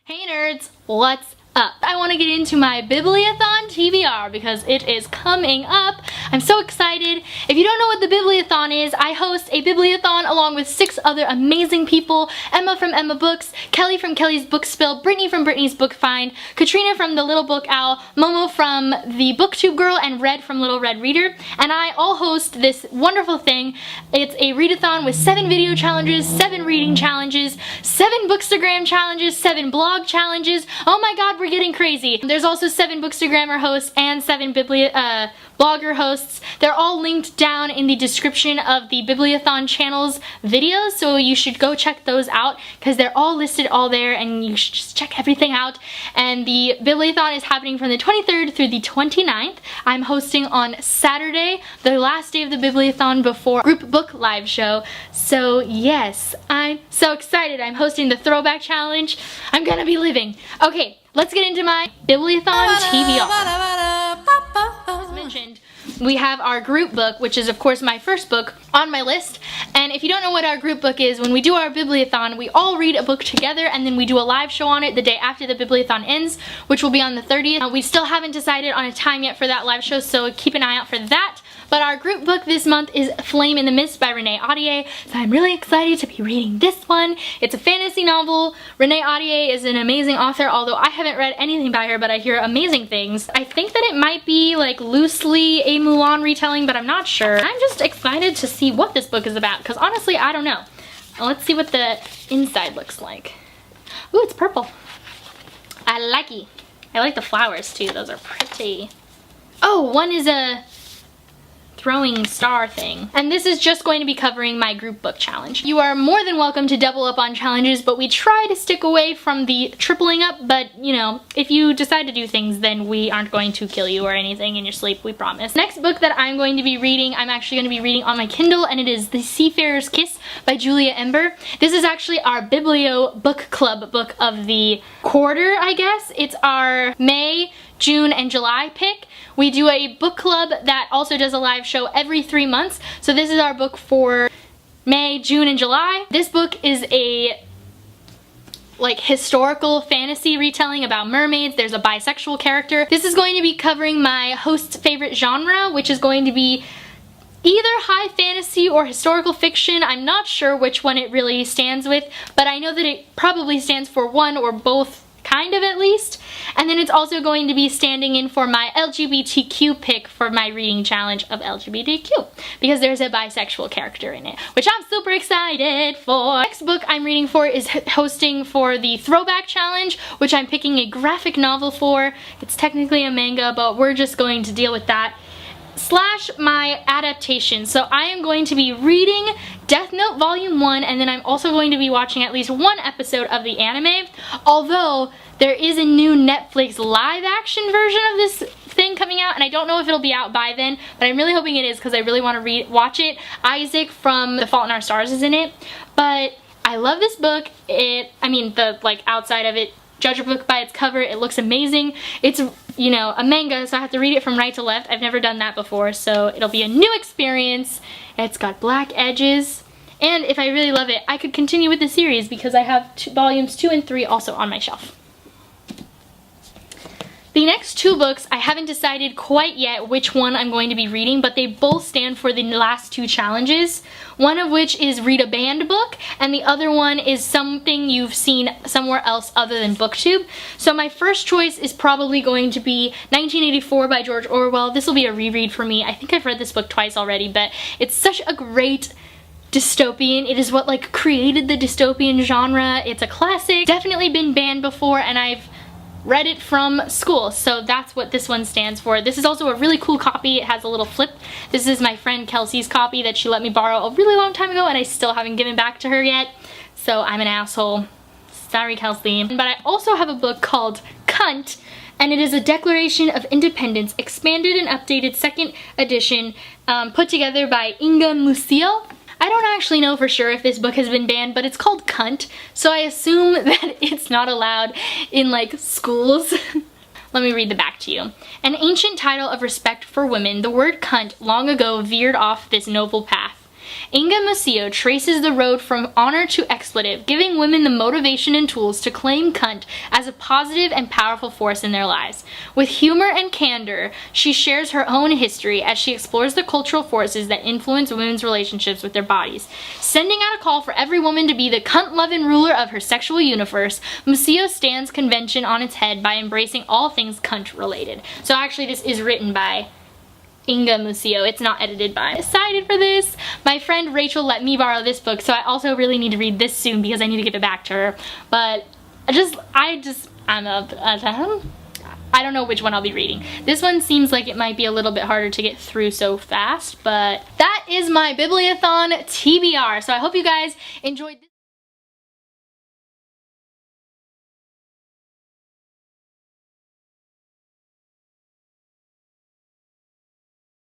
Hey nerds, what's up? I want to get into my Bibliothon TBR because it is coming up. I'm so excited. If you don't know what the Bibliothon is, I host a Bibliothon along with 6 other amazing people. Emma from Emma Books, Kelly from Kelly's Book Spill, Brittany from Brittany's Book Find, Katrina from The Little Book Owl, Momo from The Booktube Girl, and Red from Little Red Reader. And I all host this wonderful thing. It's a readathon with 7 video challenges, 7 reading challenges, 7 Bookstagram challenges, 7 blog challenges. Oh my god, we're getting crazy. There's also 7 Bookstagrammer hosts and 7 blogger hosts. They're all linked down in the description of the Bibliothon channel's videos, so you should go check those out because they're all listed all there and you should just check everything out. And the Bibliothon is happening from the 23rd through the 29th. I'm hosting on Saturday, the last day of the Bibliothon before group book live show. So yes, I'm so excited. I'm hosting the Throwback challenge. I'm gonna be living. Okay, let's get into my Bibliothon TBR. As mentioned, we have our group book, which is of course my first book on my list. And if you don't know what our group book is, when we do our Bibliothon, we all read a book together and then we do a live show on it the day after the Bibliothon ends, which will be on the 30th. We still haven't decided on a time yet for that live show, so keep an eye out for that. But our group book this month is Flame in the Mist by Renee Ahdieh, so I'm really excited to be reading this one. It's a fantasy novel. Renee Ahdieh is an amazing author, although I haven't read anything by her, but I hear amazing things. I think that it might be like loosely a Mulan retelling, but I'm not sure. I'm just excited to see what this book is about, because honestly, I don't know. Let's see what the inside looks like. Ooh, it's purple. I like it. I like the flowers too, those are pretty. Oh, one is a throwing star thing. And this is just going to be covering my group book challenge. You are more than welcome to double up on challenges, but we try to stick away from the tripling up, but you know, if you decide to do things, then we aren't going to kill you or anything in your sleep, we promise. Next book that I'm going to be reading, I'm actually going to be reading on my Kindle, and it is The Seafarer's Kiss by Julia Ember. This is actually our Bibliobook Club book of the quarter, I guess. It's our May, June, and July pick. We do a book club that also does a live show every 3 months. So this is our book for May, June, and July. This book is a like historical fantasy retelling about mermaids. There's a bisexual character. This is going to be covering my host's favorite genre, which is going to be either high fantasy or historical fiction. I'm not sure which one it really stands with, but I know that it probably stands for one or both, kind of at least. And then it's also going to be standing in for my LGBTQ pick for my reading challenge of LGBTQ, because there's a bisexual character in it, which I'm super excited for. Next book I'm reading for is hosting for the Throwback challenge, which I'm picking a graphic novel for. It's technically a manga, but we're just going to deal with that. Slash my adaptation. So I am going to be reading Death Note Volume 1, and then I'm also going to be watching at least 1 episode of the anime, although there is a new Netflix live action version of this thing coming out, and I don't know if it'll be out by then, but I'm really hoping it is because I really want to watch it. Isaac from The Fault in Our Stars is in it, but I love this book. I mean, the like outside of it, judge a book by its cover, it looks amazing. It's, you know, a manga, so I have to read it from right to left. I've never done that before, so it'll be a new experience. It's got black edges, and if I really love it, I could continue with the series because I have volumes 2 and 3 also on my shelf. The next 2 books, I haven't decided quite yet which one I'm going to be reading, but they both stand for the last 2 challenges. One of which is read a banned book, and the other one is something you've seen somewhere else other than BookTube. So my first choice is probably going to be 1984 by George Orwell. This will be a reread for me. I think I've read this book twice already, but it's such a great dystopian. It is what like created the dystopian genre. It's a classic. Definitely been banned before, and I've read it from school, so that's what this one stands for. This is also a really cool copy. It has a little flip. This is my friend Kelsey's copy that she let me borrow a really long time ago, and I still haven't given back to her yet, so I'm an asshole. Sorry, Kelsey. But I also have a book called Cunt, and it is a Declaration of Independence, expanded and updated 2nd edition, put together by Inga Musiel. I don't actually know for sure if this book has been banned, but it's called Cunt, so I assume that it's not allowed in like schools. Let me read the back to you. An ancient title of respect for women, the word cunt long ago veered off this noble path. Inga Museo traces the road from honor to expletive, giving women the motivation and tools to claim cunt as a positive and powerful force in their lives. With humor and candor, she shares her own history as she explores the cultural forces that influence women's relationships with their bodies. Sending out a call for every woman to be the cunt-loving ruler of her sexual universe, Museo stands convention on its head by embracing all things cunt-related. So actually this is written by Inga Museo. It's not edited by. I'm excited for this. My friend Rachel let me borrow this book, so I also really need to read this soon because I need to give it back to her. But I don't know which one I'll be reading. This one seems like it might be a little bit harder to get through so fast, but that is my Bibliothon TBR. So I hope you guys enjoyed this.